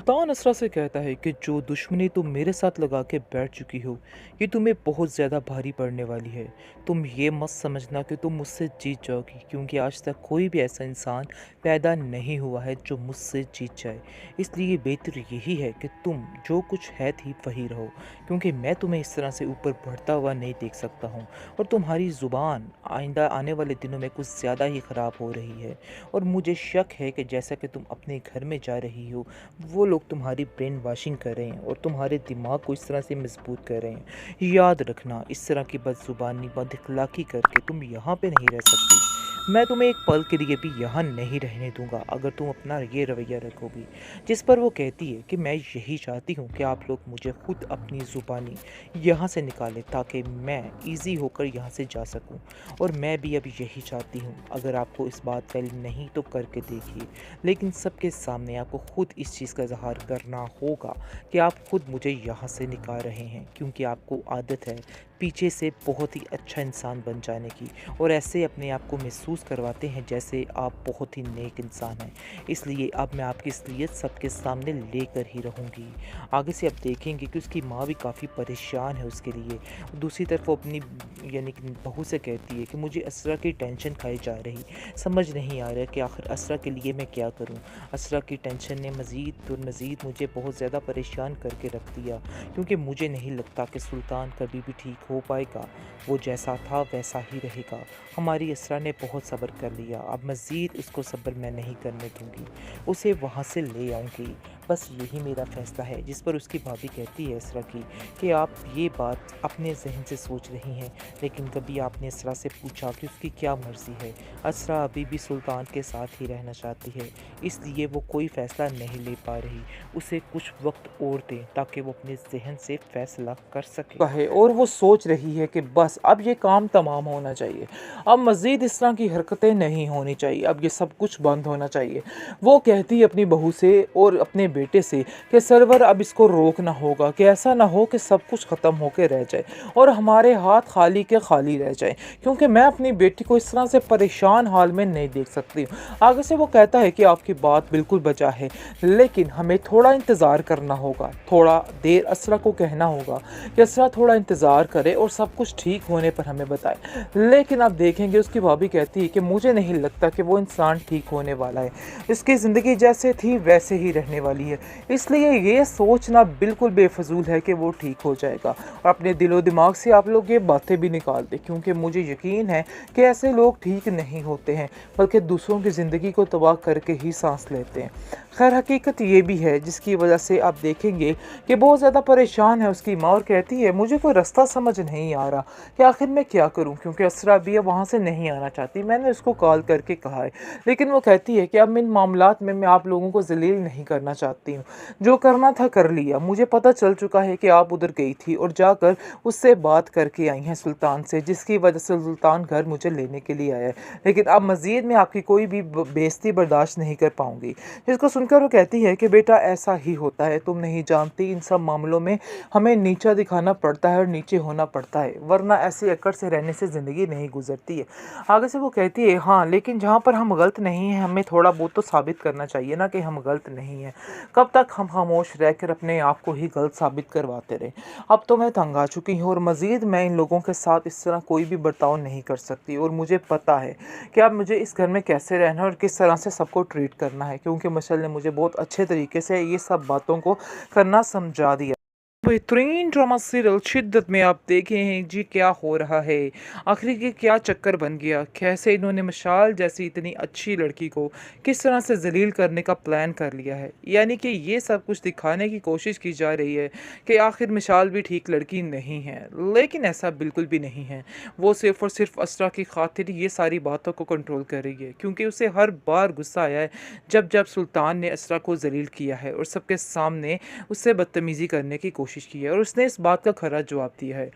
सुल्तान असरा से कहता है कि जो दुश्मनी तुम मेरे साथ लगा के बैठ चुकी हो, ये तुम्हें बहुत ज़्यादा भारी पड़ने वाली है। तुम ये मत समझना कि तुम मुझसे जीत जाओगी, क्योंकि आज तक कोई भी ऐसा इंसान पैदा नहीं हुआ है जो मुझसे जीत जाए। इसलिए बेहतर यही है कि तुम जो कुछ है थी वही रहो, क्योंकि मैं तुम्हें इस तरह से ऊपर बढ़ता हुआ नहीं देख सकता हूँ। और तुम्हारी ज़ुबान आइंदा आने वाले दिनों में कुछ ज़्यादा ही ख़राब हो रही है। और मुझे शक है कि जैसा कि तुम अपने घर में जा रही हो, वो लोग तुम्हारी ब्रेन वॉशिंग कर रहे हैं और तुम्हारे दिमाग को इस तरह से मजबूत कर रहे हैं। याद रखना, इस तरह की बदजुबानी बद अखलाकी करके तुम यहाँ पे नहीं रह सकती। मैं तुम्हें एक पल के लिए भी यहाँ नहीं रहने दूंगा अगर तुम अपना ये रवैया रखोगी। जिस पर वो कहती है कि मैं यही चाहती हूँ कि आप लोग मुझे खुद अपनी ज़ुबानी यहाँ से निकालें ताकि मैं इजी होकर यहाँ से जा सकूँ। और मैं भी अब यही चाहती हूँ। अगर आपको इस बात का इल्म नहीं तो करके देखिए, लेकिन सबके सामने आपको खुद इस चीज़ का इजहार करना होगा कि आप खुद मुझे यहाँ से निकाल रहे हैं, क्योंकि आपको आदत है पीछे से बहुत ही अच्छा इंसान बन जाने की, और ऐसे अपने आप को महसूस करवाते हैं जैसे आप बहुत ही नेक इंसान हैं। इसलिए अब मैं आपकी असलियत सबके सामने लेकर ही रहूँगी। आगे से आप देखेंगे कि उसकी माँ भी काफ़ी परेशान है उसके लिए। दूसरी तरफ वो अपनी यानी कि बहू से कहती है कि मुझे असरा की टेंशन खाई जा रही, समझ नहीं आ रहा कि आखिर असरा के लिए मैं क्या करूं। असरा की टेंशन ने मज़ीद और मज़ीद मुझे बहुत ज़्यादा परेशान करके रख दिया, क्योंकि मुझे नहीं लगता कि सुल्तान कभी भी ठीक हो पाएगा। वो जैसा था वैसा ही रहेगा। हमारी असरा ने बहुत सब्र कर लिया, अब मज़ीद उसको सब्र मैं नहीं करने दूंगी, उसे वहाँ से ले आऊँगी। बस यही मेरा फ़ैसला है। जिस पर उसकी भाभी कहती है असरा की कि आप ये बात अपने जहन से सोच रही हैं, लेकिन कभी आपने असरा से पूछा कि उसकी क्या मर्ज़ी है। असरा अभी भी सुल्तान के साथ ही रहना चाहती है, इसलिए वो कोई फ़ैसला नहीं ले पा रही। उसे कुछ वक्त और दें ताकि वो अपने जहन से फ़ैसला कर सके है। और वो सोच रही है कि बस अब ये काम तमाम होना चाहिए, अब मज़ीद इस तरह की हरकतें नहीं होनी चाहिए, अब ये सब कुछ बंद होना चाहिए। वो कहती है अपनी बहू से और अपने बेटे से कि सरवर अब इसको रोकना होगा, कि ऐसा ना हो कि सब कुछ ख़त्म होकर रह जाए और हमारे हाथ खाली के खाली रह जाए, क्योंकि मैं अपनी बेटी को इस तरह से परेशान हाल में नहीं देख सकती। आगे से वो कहता है कि आपकी बात बिल्कुल बचा है, लेकिन हमें थोड़ा इंतज़ार करना होगा, थोड़ा देर असरा को कहना होगा कि असरा थोड़ा इंतज़ार करे और सब कुछ ठीक होने पर हमें बताए। लेकिन आप देखेंगे उसकी भाभी कहती है कि मुझे नहीं लगता कि वो इंसान ठीक होने वाला है, इसकी ज़िंदगी जैसे थी वैसे ही रहने वाली है, इसलिए ये सोचना बिल्कुल बेफजूल है कि वो ठीक हो जाएगा। और अपने दिलो दिमाग से आप लोग ये बातें भी निकाल दें, क्योंकि मुझे यकीन है कि ऐसे लोग ठीक नहीं होते हैं, बल्कि दूसरों की ज़िंदगी को तबाह करके ही सांस लेते हैं। खैर हकीकत ये भी है जिसकी वजह से आप देखेंगे कि बहुत ज़्यादा परेशान है उसकी माँ, और कहती है मुझे कोई रास्ता समझ नहीं आ रहा कि आखिर मैं क्या करूं, क्योंकि असरा भी अब वहाँ से नहीं आना चाहती। मैंने उसको कॉल करके कहा है, लेकिन वो कहती है कि अब इन मामलात में मैं आप लोगों को जलील नहीं करना चाहती हूँ, जो करना था कर लिया। मुझे पता चल चुका है कि आप उधर गई थी और जाकर उससे बात करके आई हैं सुल्तान से, जिसकी वजह से सुल्तान घर मुझे लेने के लिए आया है, लेकिन अब मज़ीद मैं आपकी कोई भी बेइज्जती बर्दाश्त नहीं कर पाऊंगी। जिसको सुनकर वो कहती है कि बेटा ऐसा ही होता है, तुम नहीं जानती, इन सब मामलों में हमें नीचा दिखाना पड़ता है और नीचे होना पड़ता है, वरना ऐसे अकड़ से रहने से ज़िंदगी नहीं गुजरती है। आगे से वो कहती है हाँ, लेकिन जहाँ पर हम गलत नहीं हैं हमें थोड़ा बहुत तो साबित करना चाहिए ना कि हम गलत नहीं हैं। कब तक हम खामोश रहकर अपने आप को ही गलत साबित करवाते रहे। अब तो मैं तंग आ चुकी हूँ और मज़ीद मैं इन लोगों के साथ इस तरह कोई भी बर्ताव नहीं कर सकती, और मुझे पता है कि अब मुझे इस घर में कैसे रहना है और किस तरह से सबको ट्रीट करना है, क्योंकि मशल ने मुझे बहुत अच्छे तरीके से ये सब बातों को करना समझा दिया। बेहतरीन ड्रामा सीरियल शिद्दत में आप देखे हैं जी क्या हो रहा है, आखिर ये क्या चक्कर बन गया, कैसे इन्होंने मशाल जैसी इतनी अच्छी लड़की को किस तरह से जलील करने का प्लान कर लिया है। यानी कि ये सब कुछ दिखाने की कोशिश की जा रही है कि आखिर मशाल भी ठीक लड़की नहीं है, लेकिन ऐसा बिल्कुल भी नहीं है। वो सिर्फ़ और सिर्फ असरा की खातिर ये सारी बातों को कंट्रोल कर रही है, क्योंकि उसे हर बार गुस्सा आया है जब जब सुल्तान ने असरा को जलील किया है और सबके सामने उससे बदतमीज़ी करने की कोशिश कोशिश की है और उसने इस बात का खरा जवाब दिया है।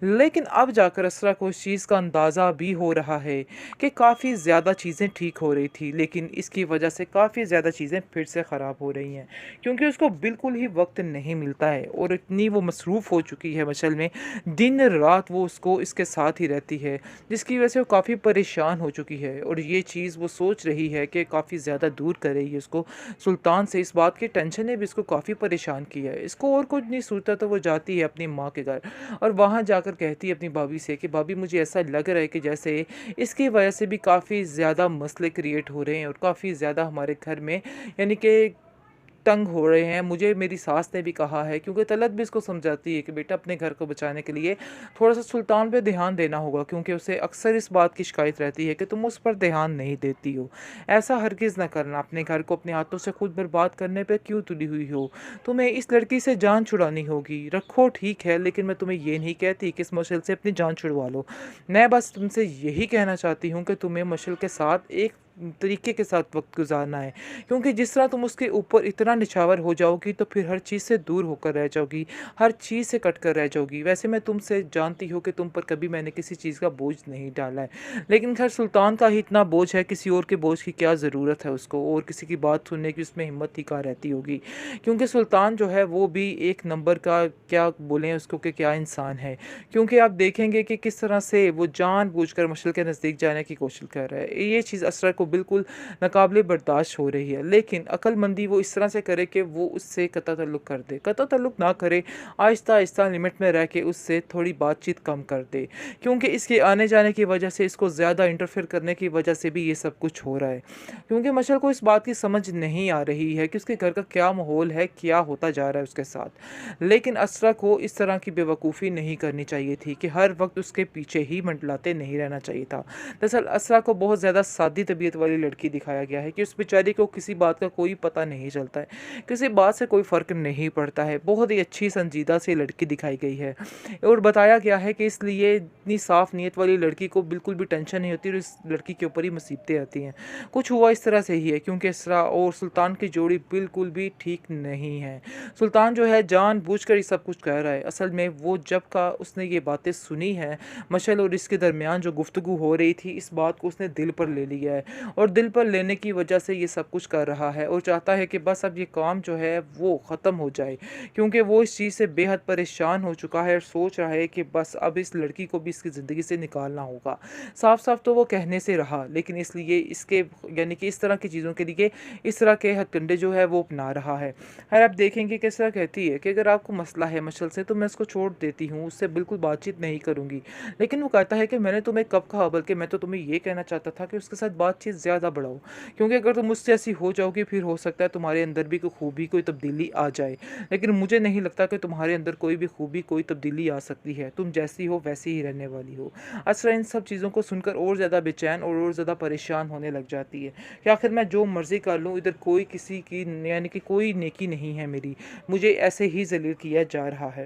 लेकिन अब जाकर असरा को इस चीज़ का अंदाज़ा भी हो रहा है कि काफ़ी ज़्यादा चीज़ें ठीक हो रही थी, लेकिन इसकी वजह से काफ़ी ज़्यादा चीज़ें फिर से ख़राब हो रही हैं, क्योंकि उसको बिल्कुल ही वक्त नहीं मिलता है और इतनी वो मसरूफ़ हो चुकी है मशल में, दिन रात वो उसको इसके साथ ही रहती है, जिसकी वजह से वो काफ़ी परेशान हो चुकी है और ये चीज़ वो सोच रही है कि काफ़ी ज़्यादा दूर करेगी उसको सुल्तान से। इस बात की टेंशन ने भी इसको काफ़ी परेशान किया है। इसको और कुछ नहीं सूझता तो वो जाती है अपनी माँ के घर और वहाँ जाकर कहती है अपनी भाभी से कि भाभी मुझे ऐसा लग रहा है कि जैसे इसकी वजह से भी काफ़ी ज़्यादा मसले क्रिएट हो रहे हैं और काफ़ी ज़्यादा हमारे घर में यानी कि तंग हो रहे हैं। मुझे मेरी सास ने भी कहा है, क्योंकि तलत भी इसको समझाती है कि बेटा अपने घर को बचाने के लिए थोड़ा-सा सुल्तान पे ध्यान देना होगा, क्योंकि उसे अक्सर इस बात की शिकायत रहती है कि तुम उस पर ध्यान नहीं देती हो। ऐसा हरगिज़ ना करना, अपने घर को अपने हाथों से खुद बर्बाद करने पे क्यों तुली हुई हो? तुम्हें इस लड़की से जान छुड़ानी होगी। रखो ठीक है, लेकिन मैं तुम्हें ये नहीं कहती कि इस मशल से अपनी जान छुड़वा लो। मैं बस तुमसे यही कहना चाहती हूँ कि तुम्हें मशल के साथ एक तरीके के साथ वक़्त गुज़ारना है, क्योंकि जिस तरह तुम उसके ऊपर इतना निछावर हो जाओगी तो फिर हर चीज़ से दूर होकर रह जाओगी, हर चीज़ से कट कर रह जाओगी। वैसे मैं तुमसे जानती हूँ कि तुम पर कभी मैंने किसी चीज़ का बोझ नहीं डाला है, लेकिन ख़ैर सुल्तान का ही इतना बोझ है, किसी और के बोझ की क्या ज़रूरत है उसको, और किसी की बात सुनने की उसमें हिम्मत ही कहाँ रहती होगी। क्योंकि सुल्तान जो है वो भी एक नंबर का, क्या बोलें उसको, कि क्या इंसान है। क्योंकि आप देखेंगे कि किस तरह से वो जानबूझकर मशल के नज़दीक जाने की कोशिश कर रहा है। ये चीज़ असरा को बिल्कुल नाकाबिले बर्दाश्त हो रही है, लेकिन अक्लमंदी वो इस तरह से करे कि वो उससे कता ताल्लुक़ कर दे। कता ताल्लुक़ ना करे, आहिस्ता-आहिस्ता लिमिट में रह के उससे थोड़ी बातचीत कम कर दे, क्योंकि इसके आने-जाने की वजह से, इसको ज़्यादा इंटरफेयर करने की वजह से भी ये सब कुछ हो रहा है। क्योंकि मशल को इस बात की समझ नहीं आ रही है कि उसके घर का क्या माहौल है, क्या होता जा रहा है उसके साथ। लेकिन असरा को इस तरह की बेवकूफ़ी नहीं करनी चाहिए थी कि हर वक़्त उसके पीछे ही मंडलाते नहीं रहना चाहिए था। दरअसल असरा को बहुत ज़्यादा सादी तबीयत वाली लड़की दिखाया गया है कि उस बेचारी को किसी बात का कोई पता नहीं चलता है, किसी बात से कोई फ़र्क नहीं पड़ता है। बहुत ही अच्छी संजीदा सी लड़की दिखाई गई है और बताया गया है कि इसलिए इतनी साफ़ नीयत वाली लड़की को बिल्कुल भी टेंशन नहीं होती और इस लड़की के ऊपर ही मुसीबतें आती हैं। कुछ हुआ इस तरह से ही है, क्योंकि इसरा और सुल्तान की जोड़ी बिल्कुल भी ठीक नहीं है। सुल्तान जो है जानबूझकर ये सब कुछ कह रहा है। असल में वो जब का उसने ये बातें सुनी हैं, मशल और इसके दरमियान जो गुफ्तगू हो रही थी, इस बात को उसने दिल पर ले लिया है और दिल पर लेने की वजह से ये सब कुछ कर रहा है और चाहता है कि बस अब ये काम जो है वो ख़त्म हो जाए, क्योंकि वो इस चीज़ से बेहद परेशान हो चुका है और सोच रहा है कि बस अब इस लड़की को भी इसकी ज़िंदगी से निकालना होगा। साफ साफ तो वो कहने से रहा, लेकिन इसलिए इसके यानी कि इस तरह की चीज़ों के लिए इस तरह के हथकंडे जो है वो अपना रहा है। खैर आप देखेंगे किस तरह कहती है कि अगर आपको मसला है मशल से तो मैं इसको छोड़ देती हूँ, उससे बिल्कुल बातचीत नहीं करूँगी। लेकिन वो कहता है कि मैंने तुम्हें कब कहा, बल्कि मैं तो तुम्हें ये कहना चाहता था कि उसके साथ बातचीत ज़्यादा बढ़ाओ, क्योंकि अगर तुम मुझसे ऐसी हो जाओगी फिर हो सकता है तुम्हारे अंदर भी कोई खूबी, कोई तब्दीली आ जाए। लेकिन मुझे नहीं लगता कि तुम्हारे अंदर कोई भी खूबी, कोई तब्दीली आ सकती है। तुम जैसी हो वैसी ही रहने वाली हो। असरा इन सब चीज़ों को सुनकर और ज़्यादा बेचैन और ज़्यादा परेशान होने लग जाती है कि आखिर मैं जो मर्ज़ी कर लूँ, इधर कोई किसी की यानी कि कोई नेकी नहीं है मेरी, मुझे ऐसे ही ज़लील किया जा रहा है।